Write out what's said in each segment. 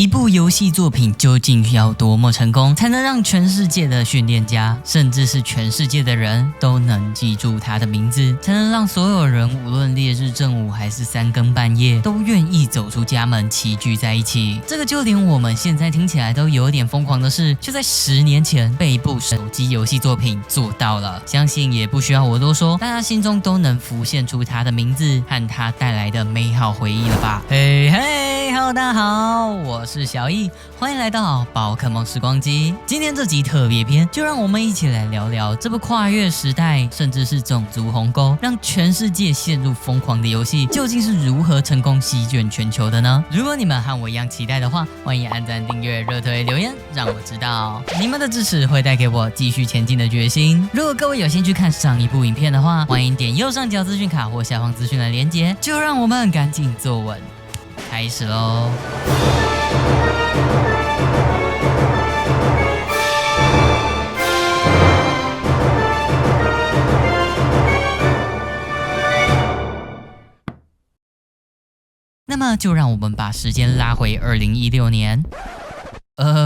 一部游戏作品究竟要多么成功，才能让全世界的训练家，甚至是全世界的人都能记住他的名字，才能让所有人无论烈日正午还是三更半夜，都愿意走出家门齐聚在一起。这个就连我们现在听起来都有点疯狂的事，就在10年前被一部手机游戏作品做到了。相信也不需要我多说，大家心中都能浮现出他的名字和他带来的美好回忆了吧？嘿嘿 ，Hello， 大家好，我是小易，欢迎来到宝可梦时光机。今天这集特别篇，就让我们一起来聊聊这部跨越时代，甚至是种族鸿沟，让全世界陷入疯狂的游戏，究竟是如何成功席卷全球的呢？如果你们和我一样期待的话，欢迎按赞、订阅、热推、留言，让我知道你们的支持会带给我继续前进的决心。如果各位有兴趣看上一部影片的话，欢迎点右上角资讯卡或下方资讯的连结。就让我们赶紧坐稳，开始喽！那么就让我们把时间拉回2016年。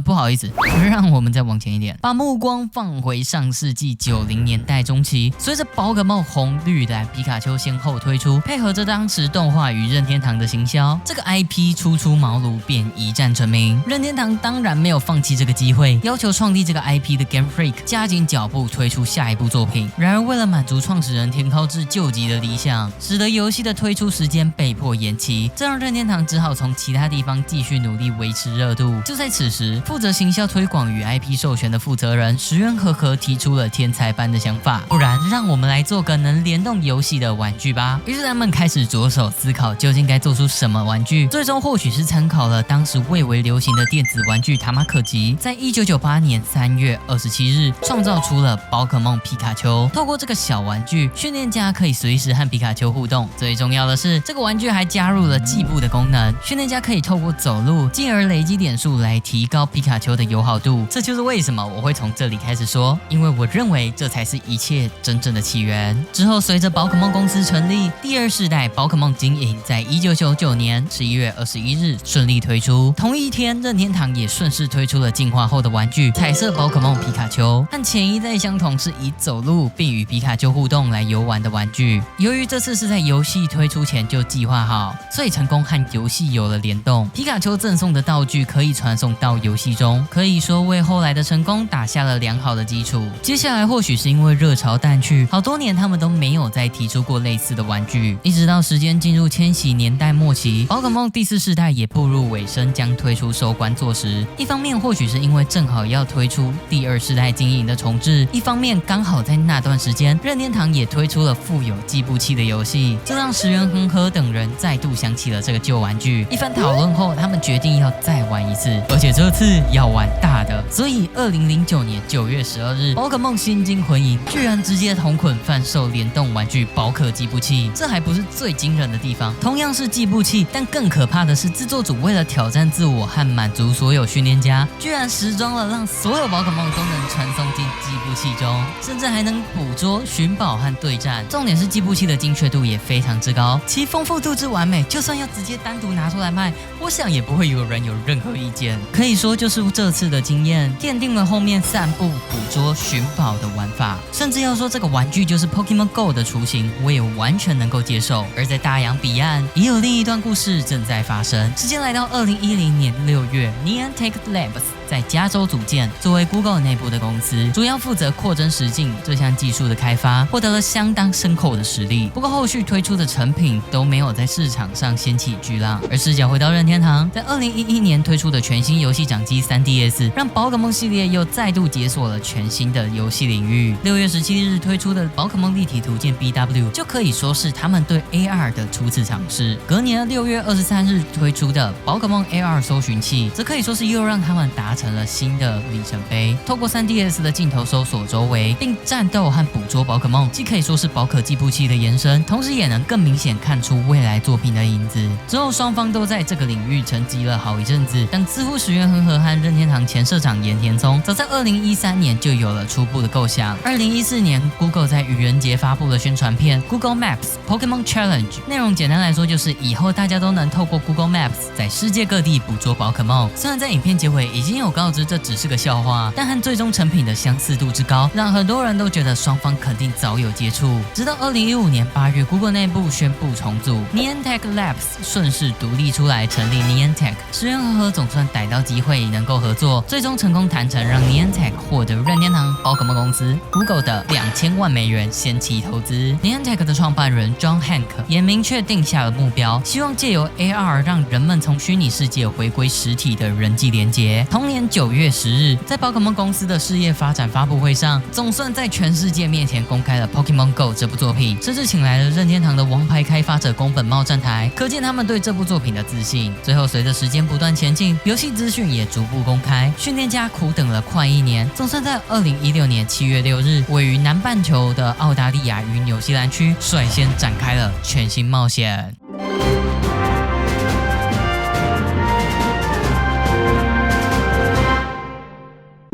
不好意思，让我们再往前一点，把目光放回上世纪90年代中期。随着宝可梦红、绿蓝、皮卡丘先后推出，配合着当时动画与任天堂的行销，这个 IP 初出茅庐便一战成名。任天堂当然没有放弃这个机会，要求创立这个 IP 的 Game Freak 加紧脚步推出下一部作品。然而为了满足创始人田尻智救急的理想，使得游戏的推出时间被迫延期，这让任天堂只好从其他地方继续努力维持热度。就在此时，负责行销推广与 IP 授权的负责人石原和和提出了天才般的想法，不然让我们来做个能联动游戏的玩具吧。于是他们开始着手思考究竟该做出什么玩具，最终或许是参考了当时蔚为流行的电子玩具塔马可吉，在1998年3月27日创造出了宝可梦皮卡丘。透过这个小玩具，训练家可以随时和皮卡丘互动，最重要的是这个玩具还加入了计步的功能，训练家可以透过走路进而累积点数来提高皮卡丘的友好度。这就是为什么我会从这里开始说，因为我认为这才是一切真正的起源。之后随着宝可梦公司成立，第二世代宝可梦经营在1999年11月21日顺利推出。同一天，任天堂也顺势推出了进化后的玩具彩色宝可梦皮卡丘，和前一代相同，是以走路并与皮卡丘互动来游玩的玩具。由于这次是在游戏推出前就计划好，所以成功和游戏有了联动。皮卡丘赠送的道具可以传送到游戏中，可以说为后来的成功打下了良好的基础。接下来或许是因为热潮淡去，好多年他们都没有再提出过类似的玩具，一直到时间进入千禧年代末期，宝可梦第4世代也步入尾声，将推出收官作时。一方面或许是因为正好要推出第2世代经营的重置，一方面刚好在那段时间任天堂也推出了附有计步器的游戏，这让石原和和等人再度想起了这个旧玩具。一番讨论后，他们决定要再玩一次，而且这次要玩大的。所以2009年9月12日，宝可梦新金魂营居然直接同捆贩售联动玩具宝可计步器。这还不是最惊人的地方，同样是计步器，但更可怕的是制作组为了挑战自我和满足所有训练家，居然时装了让所有宝可梦都能传送进计步器中，甚至还能捕捉、寻宝和对战。重点是计步器的精确度也非常之高，其丰富度之完美，就算要直接单独拿出来卖，我想也不会有人有任何意见。可以说就是这次的经验奠定了后面散步、捕捉、寻宝的玩法，甚至要说这个玩具就是 Pokemon Go 的雏形，我也完全能够接受。而在大洋彼岸，也有另一段故事正在发生。时间来到2010年6月 ，Niantic Labs 在加州组建，作为 Google 内部的公司，主要负责扩增实境这项技术的开发，获得了相当深厚的实力。不过后续推出的成品都没有在市场上掀起巨浪。而视角回到任天堂，在2011年推出的全新游戏掌机 3DS， 让宝可梦系列又再度解锁了全新的游戏领域。6月17日推出的宝可梦立体图鉴 BW 就可以说是他们对 AR 的初次尝试。隔年6月23日推出的宝可梦 AR 搜寻器，则可以说是又让他们打达成了新的里程碑。透过 3DS 的镜头搜索周围，并战斗和捕捉宝可梦，既可以说是宝可计步器的延伸，同时也能更明显看出未来作品的影子。之后双方都在这个领域沉寂了好一阵子，但似乎石原和和和任天堂前社长岩田聪早在2013年就有了初步的构想。2014年 Google 在愚人节发布了宣传片 Google Maps Pokemon Challenge， 内容简单来说就是以后大家都能透过 Google Maps 在世界各地捕捉宝可梦。虽然在影片结尾已经有告知这只是个笑话，但和最终成品的相似度之高，让很多人都觉得双方肯定早有接触。直到2015年8月 Google 内部宣布重组， Niantic Labs 顺势独立出来成立 Niantic， 石原和和总算逮到机会能够合作，最终成功谈成让 Niantic 获得任天堂宝可梦公司 Google 的$2000万先期投资。 Niantic 的创办人 John Hank 也明确定下了目标，希望借由 AR 让人们从虚拟世界回归实体的人际连结。同年9月10日，在宝可梦公司的事业发展发布会上，总算在全世界面前公开了 Pokemon Go 这部作品，甚至请来了任天堂的王牌开发者宫本茂站台，可见他们对这部作品的自信。最后随着时间不断前进，游戏资讯也逐步公开，训练家苦等了快1年，总算在2016年7月6日，位于南半球的澳大利亚与纽西兰区率先展开了全新冒险。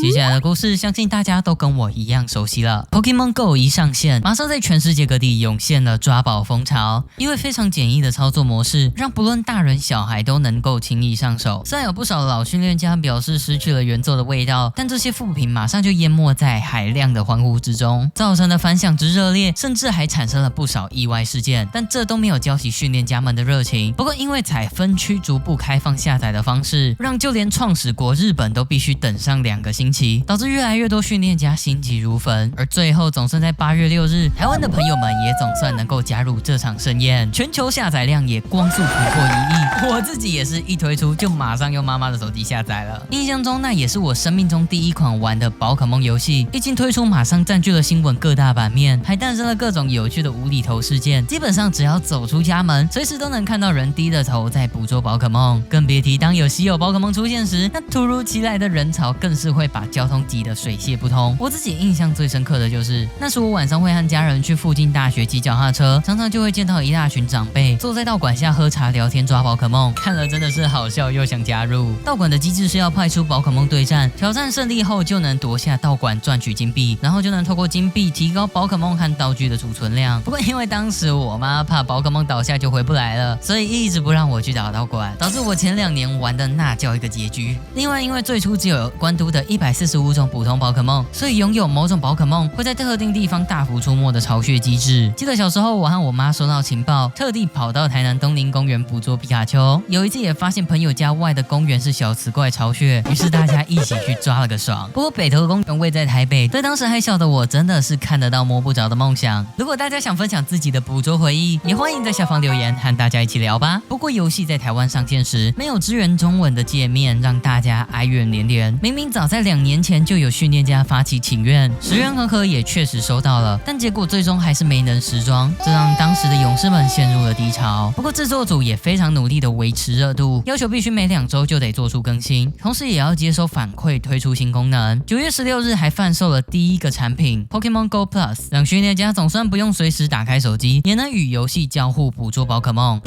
接下来的故事，相信大家都跟我一样熟悉了。Pokemon Go 一上线，马上在全世界各地涌现了抓宝风潮。因为非常简易的操作模式，让不论大人小孩都能够轻易上手。虽然有不少老训练家表示失去了原作的味道，但这些负评马上就淹没在海量的欢呼之中，造成的反响之热烈，甚至还产生了不少意外事件。但这都没有浇熄训练家们的热情。不过因为采分区逐步开放下载的方式，让就连创始国日本都必须等上2个星期，导致越来越多训练家心急如焚。而最后总算在8月6日，台湾的朋友们也总算能够加入这场盛宴，全球下载量也光速突破1亿。我自己也是一推出就马上用妈妈的手机下载了。印象中那也是我生命中第一款玩的宝可梦游戏，一经推出马上占据了新闻各大版面，还诞生了各种有趣的无厘头事件。基本上只要走出家门，随时都能看到人低着头在捕捉宝可梦，更别提当有稀有宝可梦出现时，那突如其来的人潮更是会把交通挤得水泄不通。我自己印象最深刻的就是那时我晚上会和家人去附近大学骑脚踏车，常常就会见到一大群长辈坐在道馆下喝茶聊天抓宝可梦，看了真的是好笑又想加入。道馆的机制是要派出宝可梦对战，挑战胜利后就能夺下道馆赚取金币，然后就能透过金币提高宝可梦和道具的储存量。不过因为当时我妈怕宝可梦倒下就回不来了，所以一直不让我去打道馆，导致我前2年玩的那叫一个拮据。另外因为最初只有关都的145种普通宝可梦，所以拥有某种宝可梦会在特定地方大幅出没的巢穴机制。记得小时候我和我妈收到情报，特地跑到台南东宁公园捕捉皮卡丘，有一次也发现朋友家外的公园是小磁怪巢穴，于是大家一起去抓了个爽。不过北投公园位在台北，对当时还小的我真的是看得到摸不着的梦想。如果大家想分享自己的捕捉回忆，也欢迎在下方留言和大家一起聊吧。不过游戏在台湾上线时没有支援中文的界面，让大家哀怨连连。明明早在2年前就有训练家发起请愿，石原和和也确实收到了，但结果最终还是没能实装，这让当时的勇士们陷入了低潮。不过制作组也非常努力的维持热度，要求必须每2周就得做出更新，同时也要接收反馈推出新功能。9月16日还贩售了第一个产品 Pokemon Go Plus， 让训练家总算不用随时打开手机，也能与游戏交互捕捉宝可梦。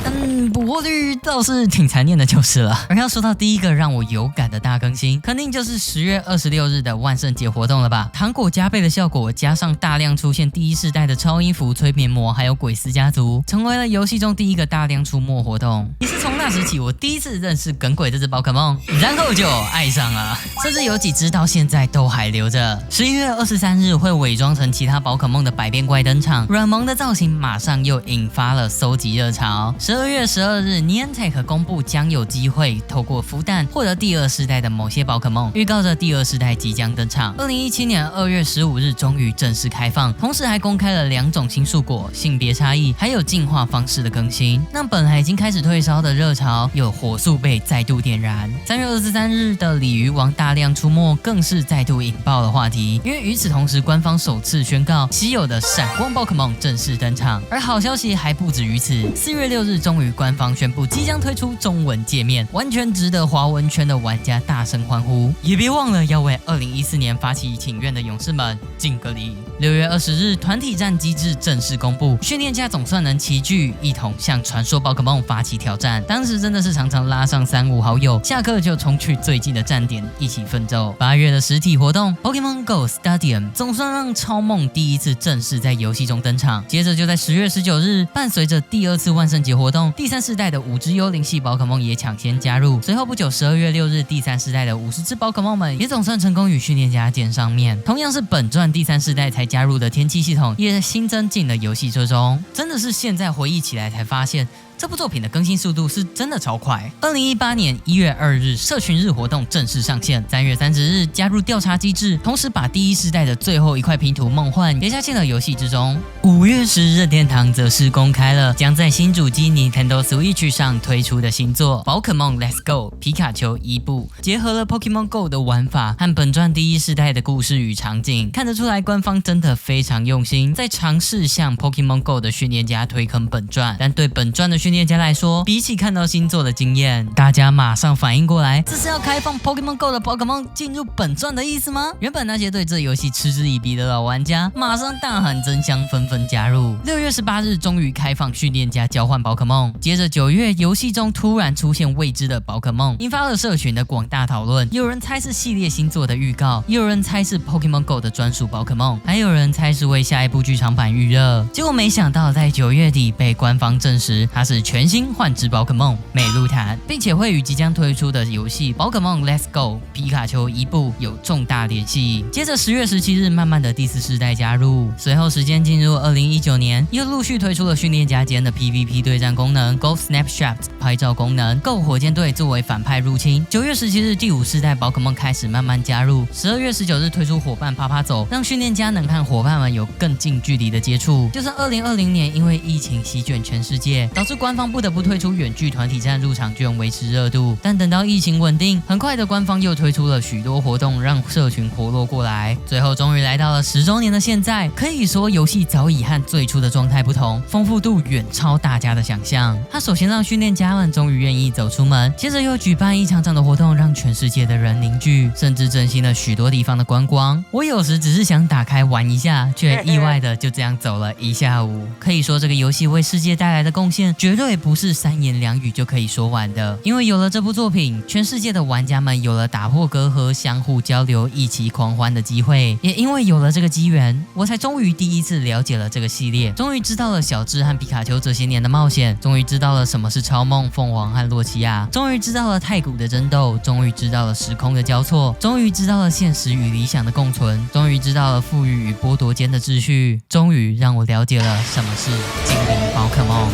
捕获率倒是挺残念的就是了。而要说到第一个让我有感的大更新，肯定就是10月26日的万圣节活动了吧。糖果加倍的效果，加上大量出现第1世代的超音符、催眠魔还有鬼斯家族，成为了游戏中第一个大量出没活动。也是从那时起我第一次认识耿鬼这只宝可梦，然后就爱上了，甚至有几只到现在都还留着。11月23日会伪装成其他宝可梦的百变怪登场，软萌的造型马上又引发了搜集热潮。12月12日 Niantic 公布将有机会透过孵蛋获得第2世代的某些宝可梦，预告着第2世世代即将登场。2017年2月15日终于正式开放，同时还公开了2种新树果、性别差异还有进化方式的更新，让本来已经开始退烧的热潮有火速被再度点燃。3月23日的鲤鱼王大量出没更是再度引爆了话题，因为与此同时，官方首次宣告稀有的闪光宝可梦正式登场。而好消息还不止于此，4月6日终于官方宣布即将推出中文界面，完全值得华文圈的玩家大声欢呼。也别忘了要为2014年发起请愿的勇士们敬个礼。6月20日，团体战机制正式公布，训练家总算能齐聚一同向传说宝可梦发起挑战。当时真的是常常拉上3、5好友，下课就冲去最近的站点一起奋斗。8月的实体活动 Pokemon Go Stadium 总算让超梦第一次正式在游戏中登场。接着就在10月19日，伴随着第2次万圣节活动，第3世代的5只幽灵系宝可梦也抢先加入。随后不久12月6日，第3世代的50只宝可梦们也总算成功与训练家见上面。同样是本传第3世代才加入的天气系统，也新增进了游戏之中。真的是现在回忆起来才发现，这部作品的更新速度是真的超快。2018年1月2日，社群日活动正式上线。3月30日加入调查机制，同时把第1世代的最后一块拼图梦幻也加进了游戏之中。5月10日，任天堂则是公开了将在新主机 Nintendo Switch 上推出的新作《宝可梦 Let's Go 皮卡丘伊布》，结合了 Pokemon Go 的玩法和本传第1世代的故事与场景，看得出来官方真的非常用心，在尝试向 Pokemon Go 的训练家推坑本传。但对本传的训练家来说，比起看到新作的经验，大家马上反应过来，这是要开放 Pokemon Go 的宝可梦进入本传的意思吗？原本那些对这游戏嗤之以鼻的老玩家，马上大喊真香，纷纷加入。6月18日终于开放训练家交换宝可梦，接着9月游戏中突然出现未知的宝可梦，引发了社群的广大讨论。有人猜是系列新作的预告，也有人猜是 Pokemon Go 的专属宝可梦，还有人猜是为下一部剧场版预热。结果没想到在9月底被官方证实，它是全新幻之宝可梦美露坦，并且会与即将推出的游戏宝可梦 Let's Go 皮卡丘伊布有重大联系。接着10月17日，慢慢的第4世代加入，随后时间进入2019年，又陆续推出了训练家间的 PVP 对战功能、Go Snapshot 拍照功能、Go 火箭队作为反派入侵。9月17日，第5世代宝可梦开始慢慢加入。12月19日推出伙伴啪啪走，让训练家能和伙伴们有更近距离的接触。就算2020年因为疫情席卷全世界，导致官方不得不推出远距团体战入场券维持热度，但等到疫情稳定，很快的官方又推出了许多活动，让社群活络过来。最后终于来到了10周年的现在，可以说游戏早已和最初的状态不同，丰富度远超大家的想象。它首先让训练家们终于愿意走出门，接着又举办一场场的活动，让全世界的人凝聚，甚至振兴了许多地方的观光。我有时只是想打开玩一下，却意外的就这样走了一下午。可以说这个游戏为世界带来的贡献绝对不是3言2语就可以说完的。因为有了这部作品，全世界的玩家们有了打破隔阂、相互交流、一起狂欢的机会。也因为有了这个机缘，我才终于第一次了解了这个系列，终于知道了小智和皮卡丘这些年的冒险，终于知道了什么是超梦、凤凰和洛奇亚，终于知道了太古的争斗，终于知道了时空的交错，终于知道了现实与理想的共存，终于知道了富裕与剥夺间的秩序，终于让我了解了什么是精灵宝可梦。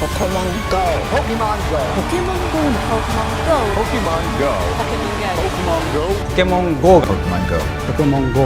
Pokemon Go Pokemon Go Pokemon Go Pokemon Go Pokemon Go Pokemon Go Pokemon Go Pokemon Go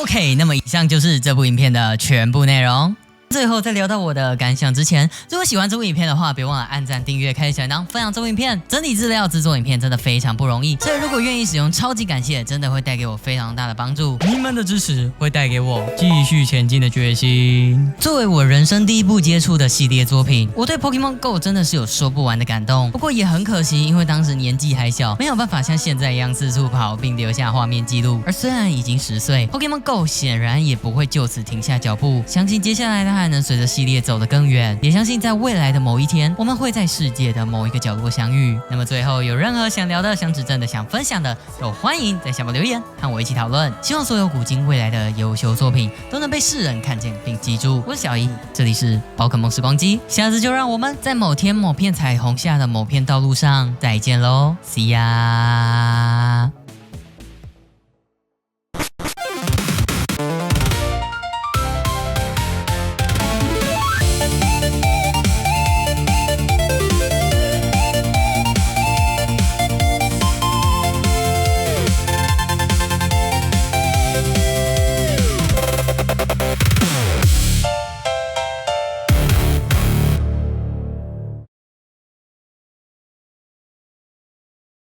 OK， 那么以上就是这部影片的全部内容。最后在聊到我的感想之前，如果喜欢这部影片的话，别忘了按赞、订阅、开小铃铛、分享这部影片。整理资料、制作影片真的非常不容易，所以如果愿意使用，超级感谢，真的会带给我非常大的帮助。你们的支持会带给我继续前进的决心。作为我人生第一部接触的系列作品，我对 Pokemon Go 真的是有说不完的感动。不过也很可惜，因为当时年纪还小，没有办法像现在一样四处跑并留下画面记录。而虽然已经10岁， Pokemon Go 显然也不会就此停下脚步，相信接下来它还能随着系列走得更远，也相信在未来的某一天，我们会在世界的某一个角落相遇。那么最后有任何想聊的、想指正的、想分享的，都欢迎在下方留言，和我一起讨论。希望所有古今未来的优秀作品都能被世人看见并记住。我是小易，这里是宝可梦时光机，下次就让我们在某天某片彩虹下的某片道路上再见喽，See ya。